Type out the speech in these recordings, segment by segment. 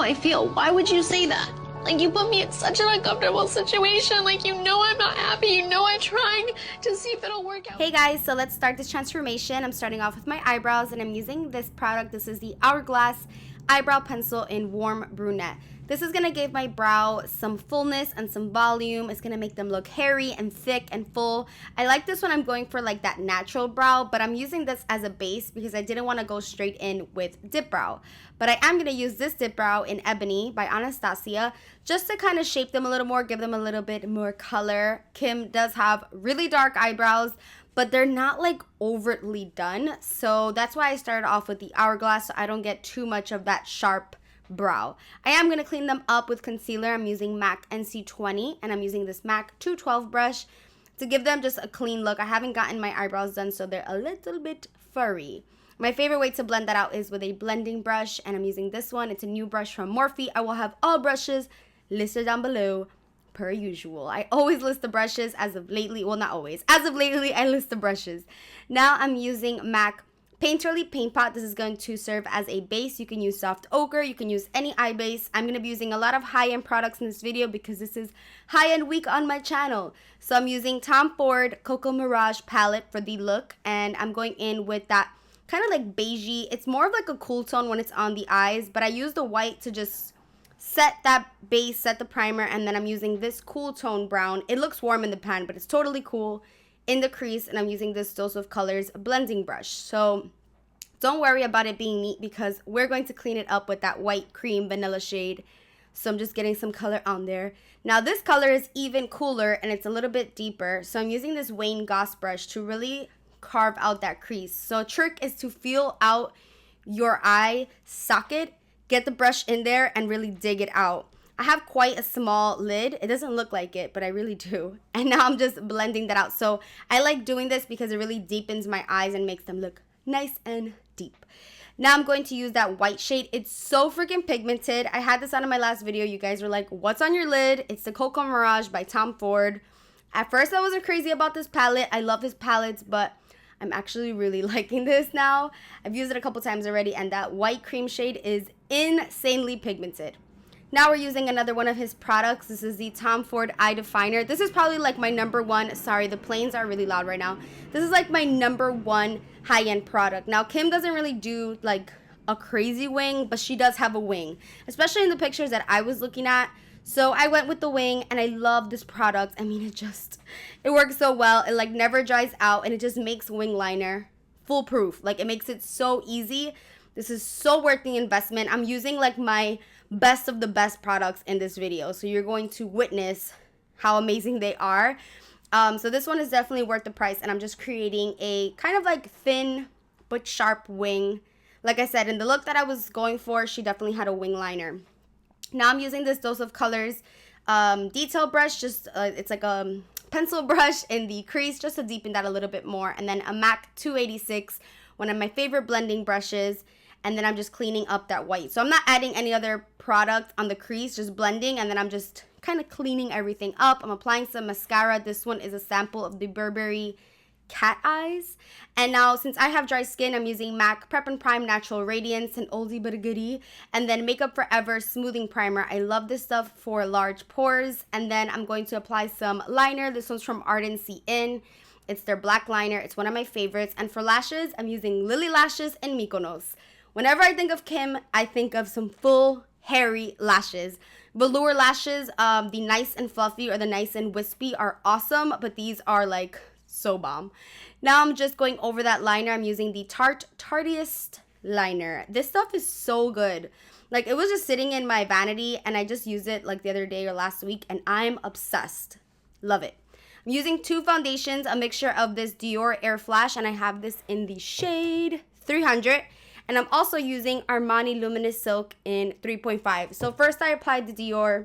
I feel. Why would you say that? Like, you put me in such an uncomfortable situation. Like, you know I'm not happy. You know I'm trying to see if it'll work out. Hey guys, so let's start this transformation. I'm starting off with my eyebrows, and I'm using this product. This is the Hourglass Eyebrow Pencil in Warm Brunette. This is going to give my brow some fullness and some volume. It's going to make them look hairy and thick and full. I like this when I'm going for like that natural brow, but I'm using this as a base because I didn't want to go straight in with Dip Brow. But I am going to use this Dip Brow in Ebony by Anastasia just to kind of shape them a little more, give them a little bit more color. Kim does have really dark eyebrows, but they're not like overtly done. So that's why I started off with the Hourglass so I don't get too much of that sharp brow. I am going to clean them up with concealer. I'm using MAC NC20 and I'm using this MAC 212 brush to give them just a clean look. I haven't gotten my eyebrows done, so they're a little bit furry. My favorite way to blend that out is with a blending brush, and I'm using this one. It's a new brush from Morphe. I will have all brushes listed down below per usual. I always list the brushes as of lately. Well, not always. As of lately, I list the brushes. Now I'm using MAC Painterly Paint Pot. This is going to serve as a base. You can use soft ochre. You can use any eye base. I'm going to be using a lot of high-end products in this video because this is high-end week on my channel. So I'm using Tom Ford Coco Mirage palette for the look, and I'm going in with that kind of like beigey. It's more of like a cool tone when it's on the eyes, but I use the white to just set that base, set the primer, and then I'm using this cool tone brown. It looks warm in the pan, but it's totally cool in the crease, and I'm using this Dose of Colors blending brush. So don't worry about it being neat because we're going to clean it up with that white cream vanilla shade. So I'm just getting some color on there. Now this color is even cooler and it's a little bit deeper. So I'm using this Wayne Goss brush to really carve out that crease. So a trick is to feel out your eye socket, get the brush in there and really dig it out. I have quite a small lid. It doesn't look like it, but I really do. And now I'm just blending that out. So I like doing this because it really deepens my eyes and makes them look nice and deep. Now I'm going to use that white shade. It's so freaking pigmented. I had this on in my last video. You guys were like, what's on your lid? It's the Coco Mirage by Tom Ford. At first I wasn't crazy about this palette. I love his palettes, but I'm actually really liking this now. I've used it a couple times already, and that white cream shade is insanely pigmented. Now we're using another one of his products. This is the Tom Ford Eye Definer. This is probably like my number one. Sorry, the planes are really loud right now. This is like my number one high-end product. Now, Kim doesn't really do like a crazy wing, but she does have a wing, especially in the pictures that I was looking at. So I went with the wing, and I love this product. I mean, it works so well. It like never dries out, and it just makes wing liner foolproof. Like, it makes it so easy. This is so worth the investment. I'm using like my best of the best products in this video, so you're going to witness how amazing they are. So this one is definitely worth the price, and I'm just creating a kind of like thin but sharp wing. Like I said, in the look that I was going for, she definitely had a wing liner. Now I'm using this Dose of Colors detail brush. Just it's like a pencil brush in the crease just to deepen that a little bit more, and then a MAC 286, one of my favorite blending brushes. And then I'm just cleaning up that white. So I'm not adding any other product on the crease, just blending, and then I'm just kind of cleaning everything up. I'm applying some mascara. This one is a sample of the Burberry Cat Eyes. And now, since I have dry skin, I'm using MAC Prep and Prime Natural Radiance, an oldie but a goodie. And then Makeup Forever Smoothing Primer. I love this stuff for large pores. And then I'm going to apply some liner. This one's from Ardency In. It's their black liner. It's one of my favorites. And for lashes, I'm using Lilly lashes and Mykonos. Whenever I think of Kim, I think of some full, hairy lashes. Velour lashes, the nice and fluffy or the nice and wispy are awesome, but these are like so bomb. Now I'm just going over that liner. I'm using the Tarte Tarteist liner. This stuff is so good. Like, it was just sitting in my vanity, and I just used it like the other day or last week, and I'm obsessed. Love it. I'm using two foundations, a mixture of this Dior Airflash, and I have this in the shade 300. And I'm also using Armani Luminous Silk in 3.5. So first I applied the Dior.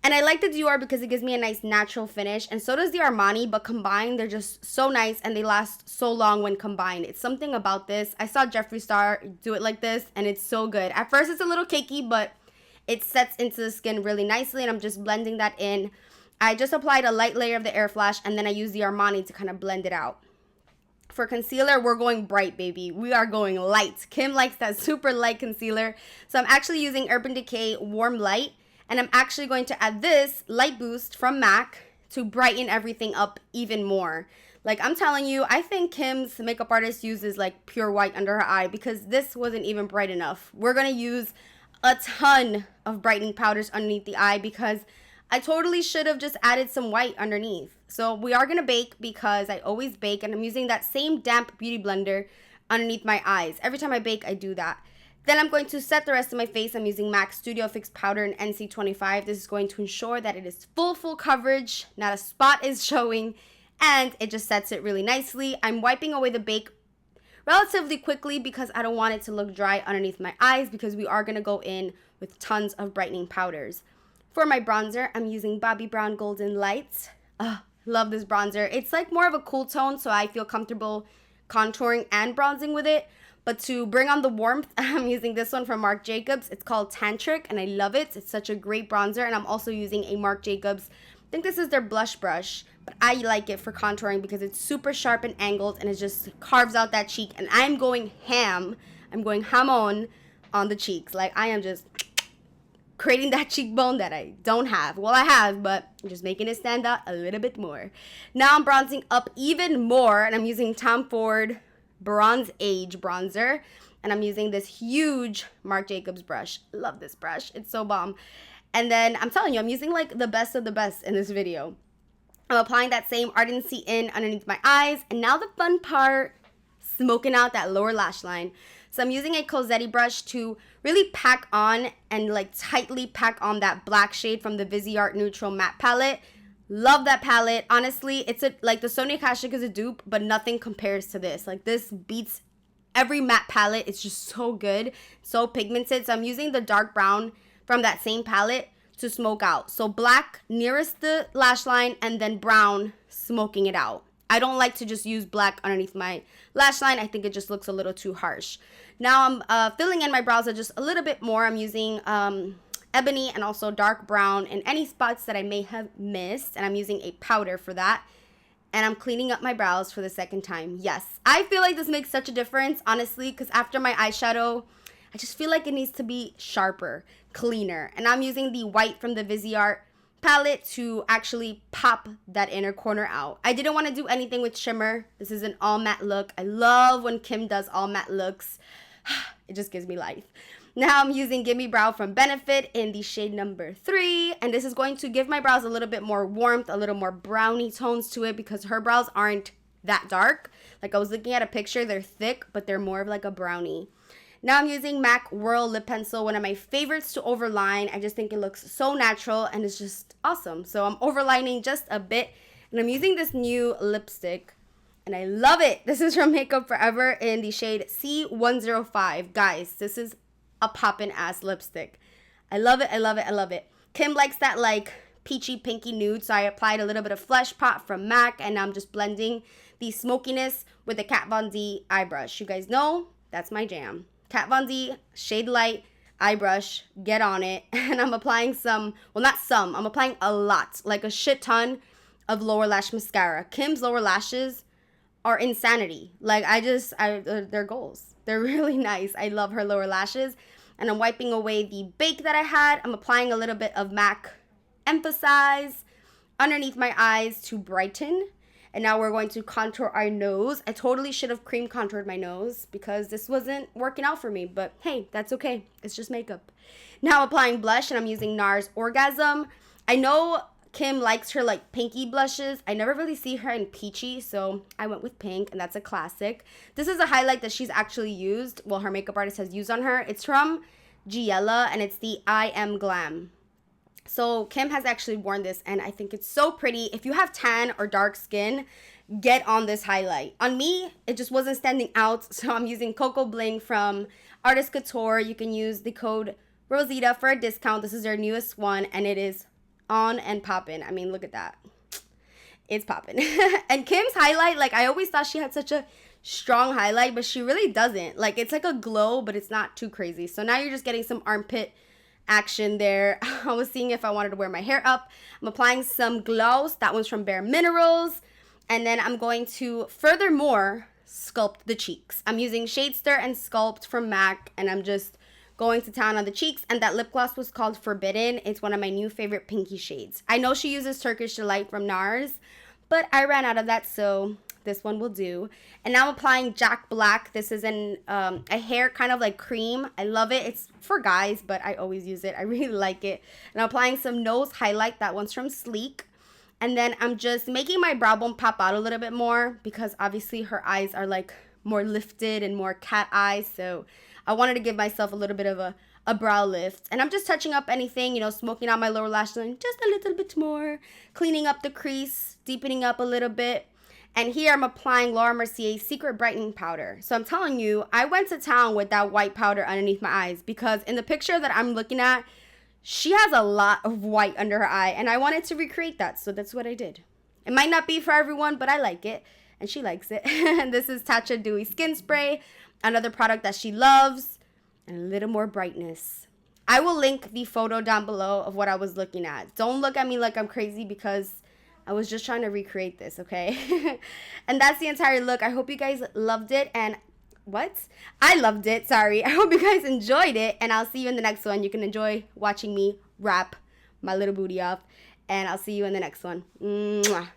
And I like the Dior because it gives me a nice natural finish. And so does the Armani, but combined, they're just so nice and they last so long when combined. It's something about this. I saw Jeffree Star do it like this, and it's so good. At first, it's a little cakey, but it sets into the skin really nicely, and I'm just blending that in. I just applied a light layer of the Airflash, and then I used the Armani to kind of blend it out. For concealer, we're going bright, baby. We are going light. Kim likes that super light concealer. So I'm actually using Urban Decay Warm Light. And I'm actually going to add this Light Boost from MAC to brighten everything up even more. Like, I'm telling you, I think Kim's makeup artist uses like pure white under her eye because this wasn't even bright enough. We're going to use a ton of brightening powders underneath the eye because I totally should have just added some white underneath. So we are going to bake because I always bake, and I'm using that same damp beauty blender underneath my eyes. Every time I bake, I do that. Then I'm going to set the rest of my face. I'm using MAC Studio Fix Powder in NC25. This is going to ensure that it is full coverage, not a spot is showing, and it just sets it really nicely. I'm wiping away the bake relatively quickly because I don't want it to look dry underneath my eyes because we are going to go in with tons of brightening powders. For my bronzer, I'm using Bobbi Brown Golden Lights. Love this bronzer. It's like more of a cool tone, so I feel comfortable contouring and bronzing with it. But to bring on the warmth, I'm using this one from Marc Jacobs. It's called Tantric, and I love it. It's such a great bronzer, and I'm also using a Marc Jacobs. I think this is their blush brush, but I like it for contouring because it's super sharp and angled, and it just carves out that cheek. And I'm going ham. I'm going ham on the cheeks. Like, I am just creating that cheekbone that I don't have. Well, I have, but I'm just making it stand out a little bit more. Now I'm bronzing up even more, and I'm using Tom Ford Bronze Age bronzer, and I'm using this huge Marc Jacobs brush. Love this brush. It's so bomb. And then I'm telling you, I'm using like the best of the best in this video. I'm applying that same Ardency in underneath my eyes, and now the fun part, smoking out that lower lash line. So I'm using a Cosetti brush to really pack on and like tightly pack on that black shade from the Viseart Neutral Matte Palette. Love that palette. Honestly, it's like the Sonia Kashuk is a dupe, but nothing compares to this. Like, this beats every matte palette. It's just so good, so pigmented. So I'm using the dark brown from that same palette to smoke out. So black nearest the lash line and then brown smoking it out. I don't like to just use black underneath my lash line. I think it just looks a little too harsh. Now I'm filling in my brows just a little bit more. I'm using Ebony and also dark brown in any spots that I may have missed. And I'm using a powder for that. And I'm cleaning up my brows for the second time. Yes, I feel like this makes such a difference, honestly, because after my eyeshadow, I just feel like it needs to be sharper, cleaner. And I'm using the white from the Viseart palette to actually pop that inner corner out. I didn't want to do anything with shimmer. This is an all matte look. I love when Kim does all matte looks. It just gives me life. Now I'm using Gimme Brow from Benefit in the shade number 3. And this is going to give my brows a little bit more warmth, a little more brownie tones to it because her brows aren't that dark. Like, I was looking at a picture, they're thick, but they're more of like a brownie. Now I'm using MAC Whirl Lip Pencil, one of my favorites to overline. I just think it looks so natural and it's just awesome. So I'm overlining just a bit. And I'm using this new lipstick. And I love it. This is from Makeup Forever in the shade C105. Guys, this is a poppin' ass lipstick. I love it, I love it, I love it. Kim likes that like peachy pinky nude, so I applied a little bit of Flesh Pot from MAC, and I'm just blending the smokiness with the Kat Von D eye brush. You guys know that's my jam. Kat Von D Shade Light eye brush, get on it. And I'm applying some, well, not some, I'm applying a lot, like a shit ton of lower lash mascara. Kim's lower lashes are insanity. Like, they're goals. They're really nice. I love her lower lashes. And I'm wiping away the bake that I had. I'm applying a little bit of MAC Emphasize underneath my eyes to brighten. And now we're going to contour our nose. I totally should have cream contoured my nose because this wasn't working out for me. But hey, that's okay. It's just makeup. Now applying blush, and I'm using NARS Orgasm. I know Kim likes her like pinky blushes. I never really see her in peachy, so I went with pink, and that's a classic. This is a highlight that she's actually used, well, her makeup artist has used on her. It's from Giella, and it's the I Am Glam. So Kim has actually worn this, and I think it's so pretty. If you have tan or dark skin, get on this highlight. On me, it just wasn't standing out, so I'm using Coco Bling from Artist Couture. You can use the code Rosita for a discount. This is their newest one, and it is on and poppin'. I mean, look at that. It's poppin'. And Kim's highlight, like, I always thought she had such a strong highlight, but she really doesn't. Like, it's like a glow, but it's not too crazy. So now you're just getting some armpit action there. I was seeing if I wanted to wear my hair up. I'm applying some gloss. That one's from Bare Minerals. And then I'm going to furthermore sculpt the cheeks. I'm using Shade Stir and Sculpt from MAC, and I'm just going to town on the cheeks. And that lip gloss was called Forbidden. It's one of my new favorite pinky shades. I know she uses Turkish Delight from NARS, but I ran out of that, so this one will do. And now I'm applying Jack Black. This is a hair kind of like cream. I love it. It's for guys, but I always use it. I really like it. And I'm applying some nose highlight. That one's from Sleek. And then I'm just making my brow bone pop out a little bit more because obviously her eyes are like more lifted and more cat eyes. So I wanted to give myself a little bit of a brow lift. And I'm just touching up anything, you know, smoking out my lower lash line just a little bit more. Cleaning up the crease, deepening up a little bit. And here I'm applying Laura Mercier's Secret Brightening Powder. So I'm telling you, I went to town with that white powder underneath my eyes because in the picture that I'm looking at, she has a lot of white under her eye. And I wanted to recreate that, so that's what I did. It might not be for everyone, but I like it. And she likes it. And this is Tatcha Dewy Skin Spray, another product that she loves. And a little more brightness. I will link the photo down below of what I was looking at. Don't look at me like I'm crazy because I was just trying to recreate this, okay? And that's the entire look. I hope you guys loved it. And I loved it, sorry. I hope you guys enjoyed it. And I'll see you in the next one. You can enjoy watching me wrap my little booty off. And I'll see you in the next one. Mwah.